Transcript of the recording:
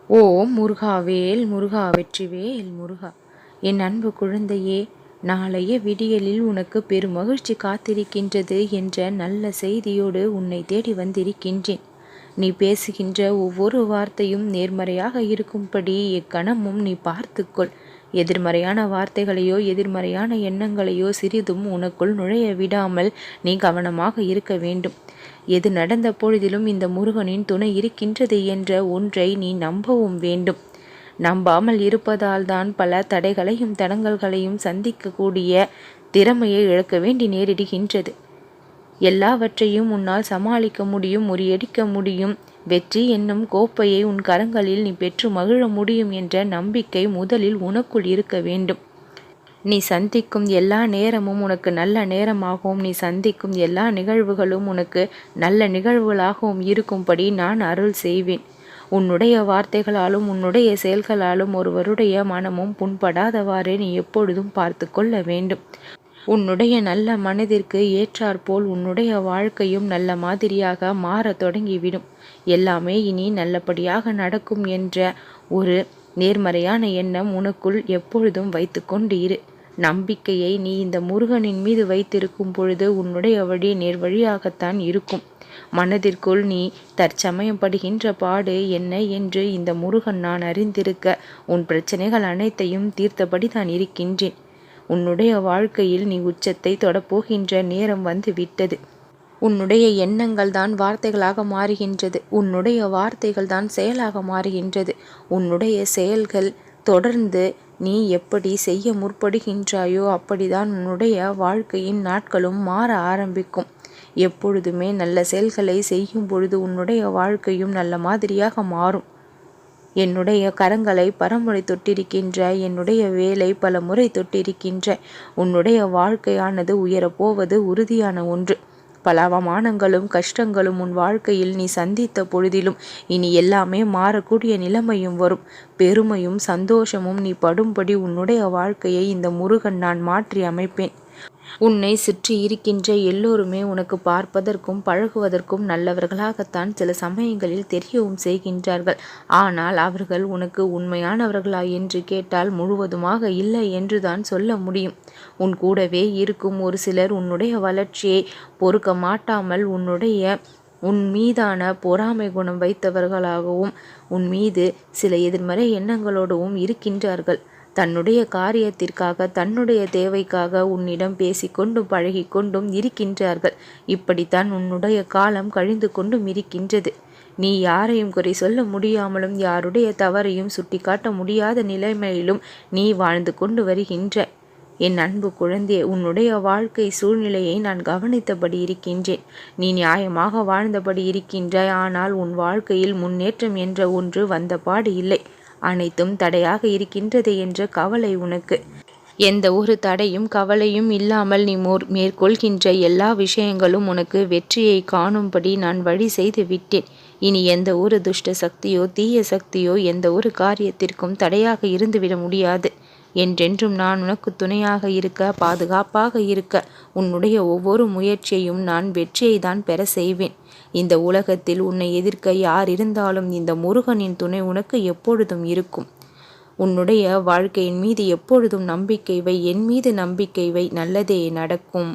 ஓம் முருகாவேல் முருகா வெற்றிவேல் முருகா. என் அன்பு குழந்தையே, நாளைய விடியலில் உனக்கு பெருமகிழ்ச்சி காத்திருக்கின்றது என்ற நல்ல செய்தியோடு உன்னை தேடி வந்திருக்கின்றேன். நீ பேசுகின்ற ஒவ்வொரு வார்த்தையும் நேர்மறையாக இருக்கும்படி எக்கணமும் நீ பார்த்துக்கொள். எதிர்மறையான வார்த்தைகளையோ எதிர்மறையான எண்ணங்களையோ சிறிதும் உனக்குள் நுழைய விடாமல் நீ கவனமாக இருக்க வேண்டும். எது நடந்த பொழுதிலும் இந்த முருகனின் துணை இருக்கின்றது என்ற ஒன்றை நீ நம்பவும் வேண்டும். நம்பாமல் இருப்பதால் தான் பல தடைகளையும் தடங்கல்களையும் சந்திக்கக்கூடிய திறமையை இழக்க வேண்டி நேரிடுகின்றது. எல்லாவற்றையும் உன்னால் சமாளிக்க முடியும், முறியடிக்க முடியும். வெற்றி என்னும் கோப்பையை உன் கரங்களில் நீ பெற்று மகிழ முடியும் என்ற நம்பிக்கை முதலில் உனக்குள் இருக்க வேண்டும். நீ சந்திக்கும் எல்லா நேரமும் உனக்கு நல்ல நேரமாகவும், நீ சந்திக்கும் எல்லா நிகழ்வுகளும் உனக்கு நல்ல நிகழ்வுகளாகவும் இருக்கும்படி நான் அருள் செய்வேன். உன்னுடைய வார்த்தைகளாலும் உன்னுடைய செயல்களாலும் ஒருவருடைய மனமும் புண்படாதவாறு நீ எப்பொழுதும் பார்த்து கொள்ள வேண்டும். உன்னுடைய நல்ல மனதிற்கு ஏற்றாற்போல் உன்னுடைய வாழ்க்கையும் நல்ல மாதிரியாக மாறத் தொடங்கிவிடும். எல்லாமே இனி நல்லபடியாக நடக்கும் என்ற ஒரு நேர்மறையான எண்ணம் உனக்குள் எப்பொழுதும் வைத்து கொண்டு இரு. நம்பிக்கையை நீ இந்த முருகனின் மீது வைத்திருக்கும் பொழுது உன்னுடைய வழி நேர்வழியாகத்தான் இருக்கும். மனதிற்குள் நீ தற்சமயம் படுகின்ற பாடு என்ன என்று இந்த முருகன் நான் அறிந்திருக்க உன் பிரச்சனைகள் அனைத்தையும் தீர்த்தபடி தான் இருக்கின்றேன். உன்னுடைய வாழ்க்கையில் நீ உச்சத்தை தொடப்போகின்ற நேரம் வந்து விட்டது. உன்னுடைய எண்ணங்கள் தான் வார்த்தைகளாக மாறுகின்றது. உன்னுடைய வார்த்தைகள் தான் செயலாக மாறுகின்றது. உன்னுடைய செயல்கள் தொடர்ந்து நீ எப்படி செய்ய முற்படுகின்றாயோ அப்படிதான் உன்னுடைய வாழ்க்கையின் நாட்களும் மாற ஆரம்பிக்கும். எப்பொழுதுமே நல்ல செயல்களை செய்யும் பொழுது உன்னுடைய வாழ்க்கையும் நல்ல மாதிரியாக மாறும். என்னுடைய கரங்களை பலமுறை தொட்டிருக்கின்ற, என்னுடைய வேலை பல முறை தொட்டிருக்கின்ற, உன்னுடைய வாழ்க்கையானது உயரப்போவது உறுதியான ஒன்று. பல அவமானங்களும் கஷ்டங்களும் உன் வாழ்க்கையில் நீ சந்தித்த பொழுதிலும் இனி எல்லாமே மாறக்கூடிய நிலைமையும் வரும். பெருமையும் சந்தோஷமும் நீ படும்படி உன்னுடைய வாழ்க்கையை இந்த முருகன் நான் மாற்றி அமைப்பேன். உன்னை சுற்றி இருக்கின்ற எல்லோருமே உனக்கு பார்ப்பதற்கும் பழகுவதற்கும் நல்லவர்களாகத்தான் சில சமயங்களில் தெரியவும் செய்கின்றார்கள். ஆனால் அவர்கள் உனக்கு உண்மையானவர்களா என்று கேட்டால் முழுவதுமாக இல்லை என்றுதான் சொல்ல முடியும். உன் கூடவே இருக்கும் ஒரு சிலர் உன்னுடைய வளர்ச்சியை பொறுக்க மாட்டாமல் உன் மீதான பொறாமை குணம் வைத்தவர்களாகவும் உன் மீது சில எதிர்மறை எண்ணங்களோடவும் இருக்கின்றார்கள். தன்னுடைய காரியத்திற்காக தன்னுடைய தேவைக்காக உன்னிடம் பேசிக்கொண்டும் பழகி கொண்டும் இருக்கின்றார்கள். இப்படித்தான் உன்னுடைய காலம் கழிந்து கொண்டும் இருக்கின்றது. நீ யாரையும் குறை சொல்ல முடியாமலும் யாருடைய தவறையும் சுட்டிக்காட்ட முடியாத நிலைமையிலும் நீ வாழ்ந்து கொண்டு வருகின்ற என் அன்பு குழந்தையே, உன்னுடைய வாழ்க்கை சூழ்நிலையை நான் கவனித்தபடி இருக்கின்றேன். நீ நியாயமாக வாழ்ந்தபடி இருக்கின்றாய். ஆனால் உன் வாழ்க்கையில் முன்னேற்றம் என்ற ஒன்று வந்தபாடு இல்லை. அனைத்தும் தடையாக இருக்கின்றது என்ற கவலை உனக்கு. எந்த ஒரு தடையும் கவலையும் இல்லாமல் நீ மேற்கொள்கின்ற எல்லா விஷயங்களும் உனக்கு வெற்றியை காணும்படி நான் வழி செய்து விட்டேன். இனி எந்த ஒரு துஷ்ட சக்தியோ தீய சக்தியோ எந்த ஒரு காரியத்திற்கும் தடையாக இருந்துவிட முடியாது. என்றென்றும் நான் உனக்கு துணையாக இருக்க, பாதுகாப்பாக இருக்க, உன்னுடைய ஒவ்வொரு முயற்சியையும் நான் வெற்றியை தான் பெற செய்வேன். இந்த உலகத்தில் உன்னை எதிர்க்க யார் இருந்தாலும் இந்த முருகனின் துணை உனக்கு எப்பொழுதும் இருக்கும். உன்னுடைய வாழ்க்கையின் மீது எப்பொழுதும் நம்பிக்கை வை. என் மீது நம்பிக்கை வை. நல்லதே நடக்கும்.